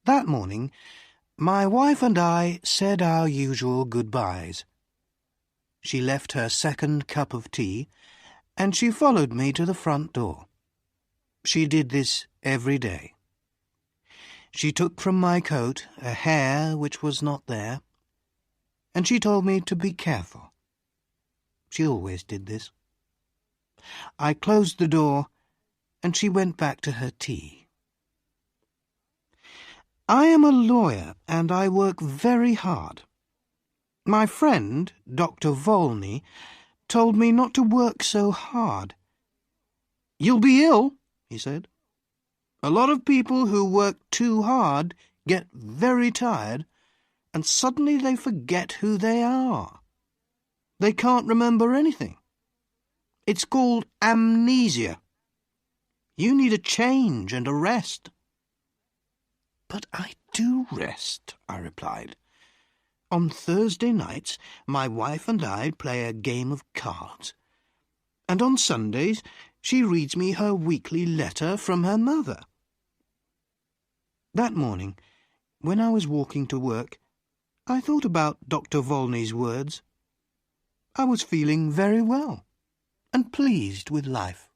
That morning, my wife and I said our usual goodbyes. She left her second cup of tea, and she followed me to the front door. She did this every day. She took from my coat a hair which was not there, and she told me to be careful. She always did this. I closed the door, and she went back to her tea. I am a lawyer, and I work very hard. My friend, Dr. Volney, told me not to work so hard. "You'll be ill," he said. "A lot of people who work too hard get very tired, and suddenly they forget who they are. They can't remember anything. It's called amnesia. You need a change and a rest." "But I do rest," I replied. "On Thursday nights my wife and I play a game of cards, and on Sundays she reads me her weekly letter from her mother." That morning, when I was walking to work, I thought about Dr. Volney's words. I was feeling very well and pleased with life.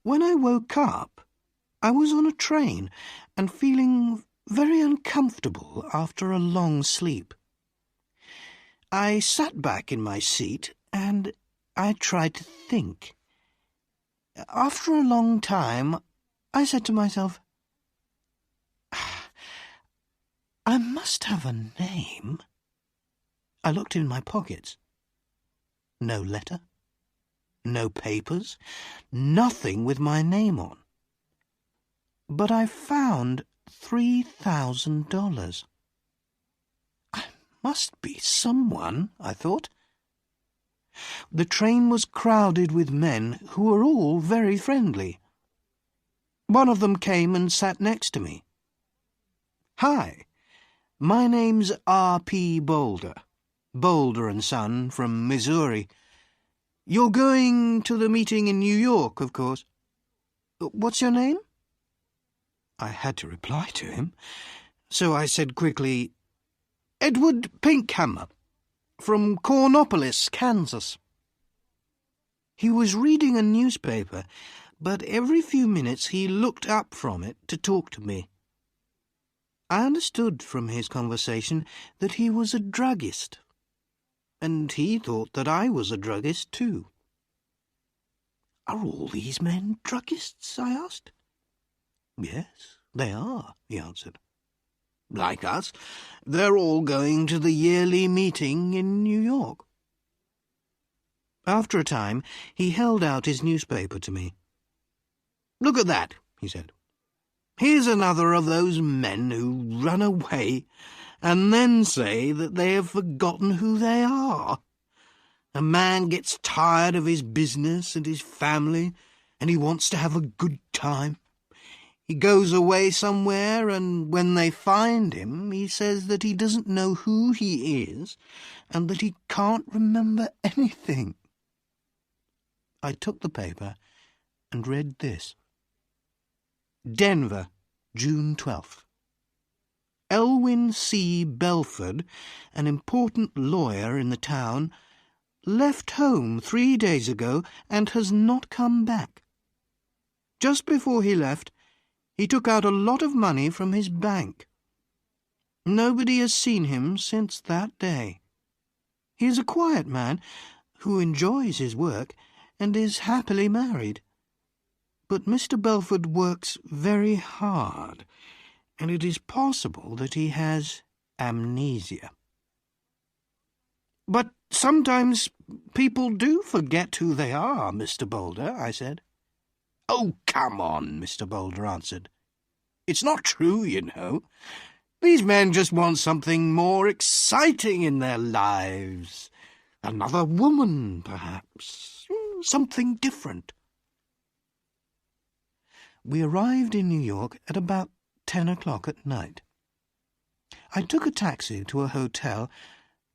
When I woke up, I was on a train and feeling very uncomfortable after a long sleep. I sat back in my seat and I tried to think. After a long time, I said to myself, "I must have a name." I looked in my pockets. No letter, no papers, nothing with my name on. But I found $3,000. I must be someone, I thought. The train was crowded with men who were all very friendly. One of them came and sat next to me. "Hi, my name's R.P. Boulder, Boulder and Son from Missouri. You're going to the meeting in New York, of course. What's your name?" I had to reply to him, so I said quickly, "Edward Pinkhammer, from Cornopolis, Kansas." He was reading a newspaper, but every few minutes he looked up from it to talk to me. I understood from his conversation that he was a druggist, and he thought that I was a druggist too. "Are all these men druggists?" I asked. "Yes, they are," he answered. "Like us, they're all going to the yearly meeting in New York." After a time, he held out his newspaper to me. "Look at that," he said. "Here's another of those men who run away and then say that they have forgotten who they are. A man gets tired of his business and his family, and he wants to have a good time. He goes away somewhere, and when they find him, he says that he doesn't know who he is and that he can't remember anything." I took the paper and read this. Denver, June 12th. Elwyn C. Belford, an important lawyer in the town, left home 3 days ago and has not come back. Just before he left, he took out a lot of money from his bank. Nobody has seen him since that day. He is a quiet man who enjoys his work and is happily married. But Mr. Belford works very hard, and it is possible that he has amnesia. "But sometimes people do forget who they are, Mr. Boulder," I said. "Oh, come on," Mr. Boulder answered. "It's not true, you know. These men just want something more exciting in their lives. Another woman, perhaps. Something different." We arrived in New York at about 10 o'clock at night. I took a taxi to a hotel,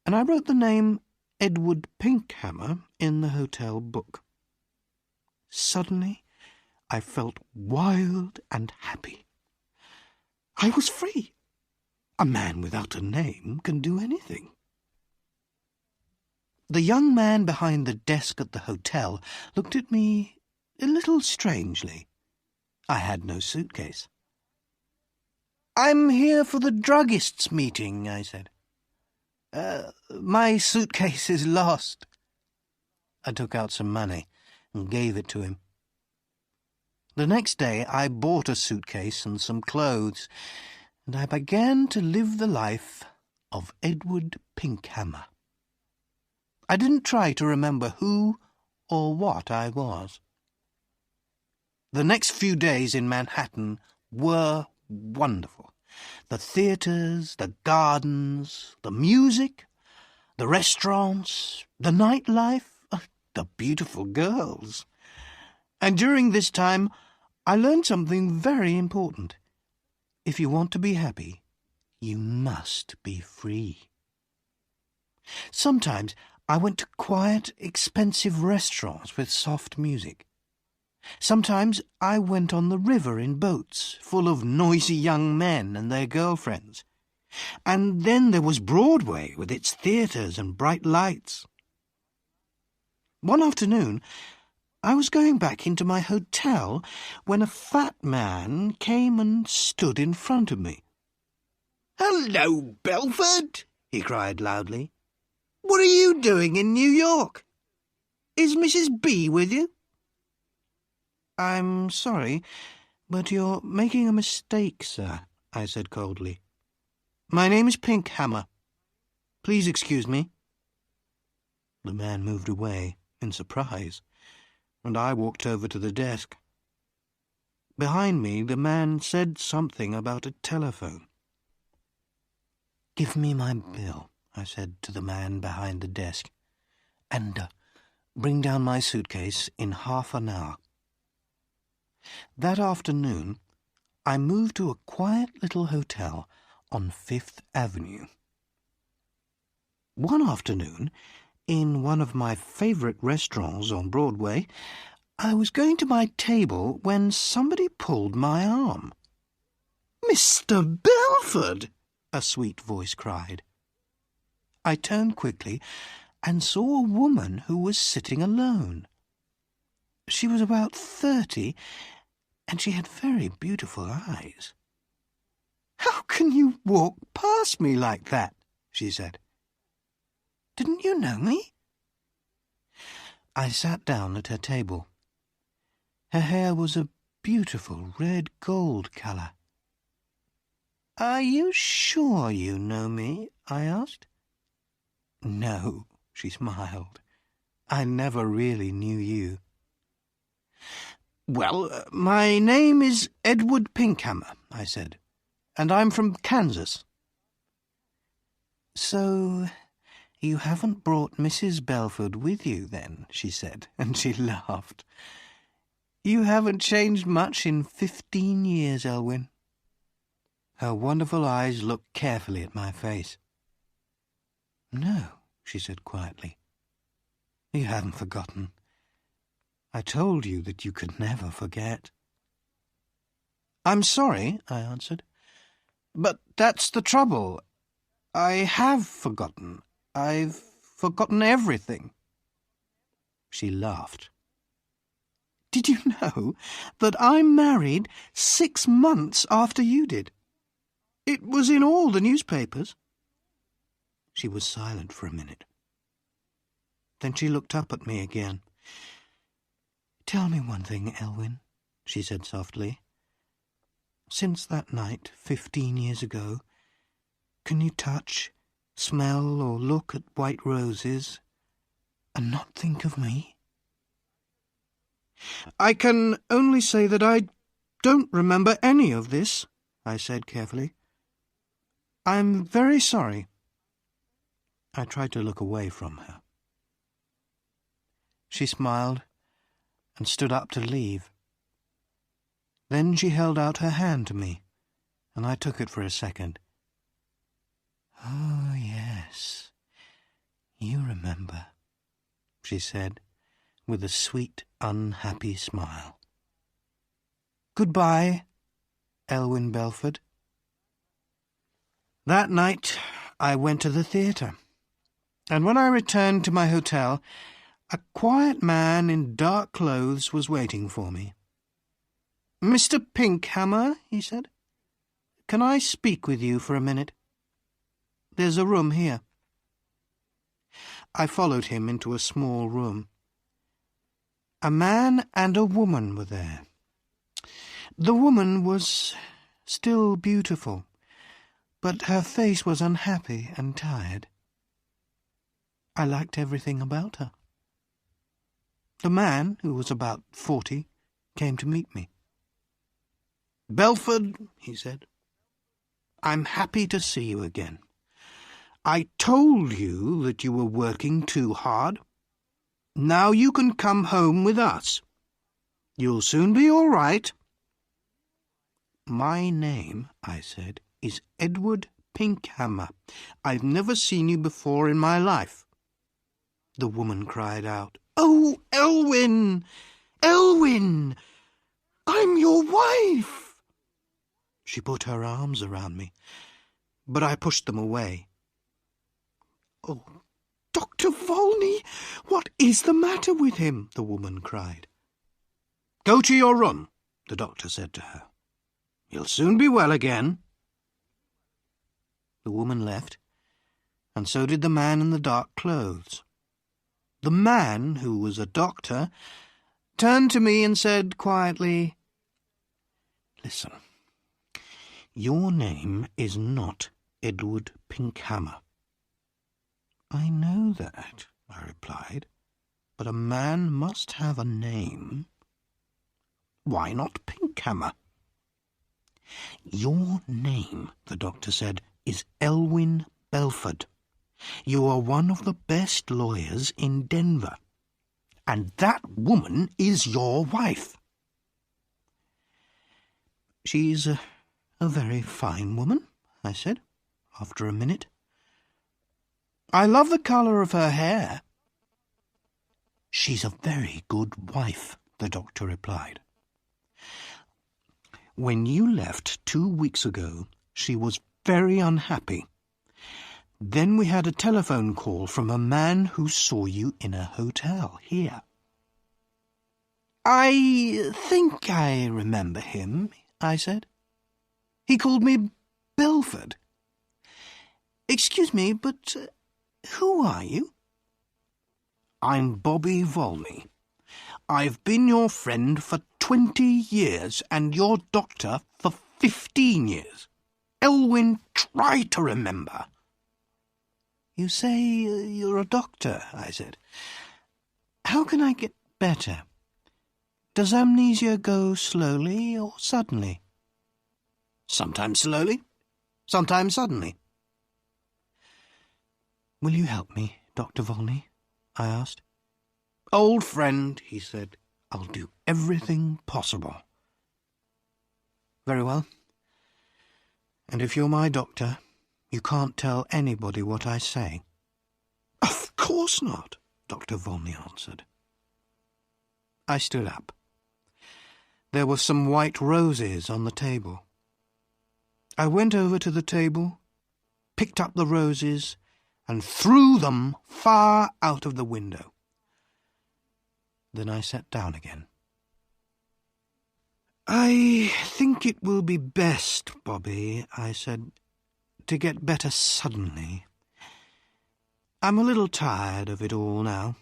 and I wrote the name Edward Pinkhammer in the hotel book. Suddenly, I felt wild and happy. I was free. A man without a name can do anything. The young man behind the desk at the hotel looked at me a little strangely. I had no suitcase. "I'm here for the druggist's meeting," I said. My suitcase is lost." I took out some money and gave it to him. The next day I bought a suitcase and some clothes, and I began to live the life of Edward Pinkhammer. I didn't try to remember who or what I was. The next few days in Manhattan were wonderful. The theatres, the gardens, the music, the restaurants, the nightlife, the beautiful girls. And during this time, I learned something very important. If you want to be happy, you must be free. Sometimes I went to quiet, expensive restaurants with soft music. Sometimes I went on the river in boats full of noisy young men and their girlfriends. And then there was Broadway with its theatres and bright lights. One afternoon, I was going back into my hotel when a fat man came and stood in front of me. "Hello, Belford," he cried loudly. "What are you doing in New York? Is Mrs. B with you?" "I'm sorry, but you're making a mistake, sir," I said coldly. "My name is Pinkhammer. Please excuse me." The man moved away in surprise, and I walked over to the desk. Behind me, the man said something about a telephone. "Give me my bill," I said to the man behind the desk, "and bring down my suitcase in half an hour." That afternoon, I moved to a quiet little hotel on Fifth Avenue. One afternoon, in one of my favourite restaurants on Broadway, I was going to my table when somebody pulled my arm. "Mr. Belford!" a sweet voice cried. I turned quickly and saw a woman who was sitting alone. She was about 30, and she had very beautiful eyes. "How can you walk past me like that?" she said. "Didn't you know me?" I sat down at her table. Her hair was a beautiful red gold colour. "Are you sure you know me?" I asked. "No," she smiled. "I never really knew you." "Well, my name is Edward Pinkhammer," I said, "and I'm from Kansas." "So you haven't brought Mrs. Belford with you, then?" she said, and she laughed. "You haven't changed much in 15 years, Elwyn." Her wonderful eyes looked carefully at my face. "No," she said quietly. "You haven't forgotten. I told you that you could never forget." "I'm sorry," I answered, "but that's the trouble. I have forgotten. I've forgotten everything." She laughed. "Did you know that I married 6 months after you did? It was in all the newspapers." She was silent for a minute. Then she looked up at me again. "Tell me one thing, Elwyn," she said softly. "Since that night 15 years ago, can you touch, smell, or look at white roses and not think of me?" "I can only say that I don't remember any of this," I said carefully. "I'm very sorry." I tried to look away from her. She smiled and stood up to leave. Then she held out her hand to me, and I took it for a second. "Oh, yes, you remember," she said, with a sweet, unhappy smile. "Goodbye, Elwyn Belford." That night I went to the theatre, and when I returned to my hotel, a quiet man in dark clothes was waiting for me. "Mr. Pinkhammer," he said, "can I speak with you for a minute? There's a room here." I followed him into a small room. A man and a woman were there. The woman was still beautiful, but her face was unhappy and tired. I liked everything about her. The man, who was about 40, came to meet me. "Belford," he said, "I'm happy to see you again. I told you that you were working too hard. Now you can come home with us. You'll soon be all right." "My name," I said, "is Edward Pinkhammer. I've never seen you before in my life." The woman cried out, "Oh, Elwyn! Elwyn! I'm your wife!" She put her arms around me, but I pushed them away. "Oh, Dr. Volney, what is the matter with him?" the woman cried. "Go to your room," the doctor said to her. "You'll soon be well again." The woman left, and so did the man in the dark clothes. The man, who was a doctor, turned to me and said quietly, "Listen, your name is not Edward Pinkhammer." "I know that," I replied, "but a man must have a name." "Why not Pinkhammer?" "Your name," the doctor said, "is Elwyn Belford. You are one of the best lawyers in Denver, and that woman is your wife." "She's a very fine woman," I said, after a minute. "I love the colour of her hair." "She's a very good wife," the doctor replied. "When you left 2 weeks ago, she was very unhappy. Then we had a telephone call from a man who saw you in a hotel here." "I think I remember him," I said. "He called me Belford. Excuse me, but who are you?" "I'm Bobby Volney. I've been your friend for 20 years and your doctor for 15 years. Elwyn, try to remember." "You say you're a doctor," I said. "How can I get better? Does amnesia go slowly or suddenly?" "Sometimes slowly, sometimes suddenly." "Will you help me, Dr. Volney?" I asked. "Old friend," he said, "I'll do everything possible." "Very well. And if you're my doctor, you can't tell anybody what I say." "Of course not," Dr. Volney answered. I stood up. There were some white roses on the table. I went over to the table, picked up the roses, and threw them far out of the window. Then I sat down again. "I think it will be best, Bobby," I said, "to get better suddenly. I'm a little tired of it all now.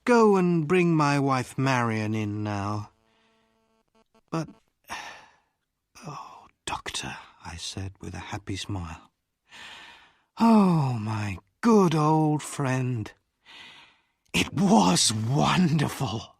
Go and bring my wife Marion in now." "But, oh, Doctor," I said with a happy smile. "Oh, my good old friend. It was wonderful."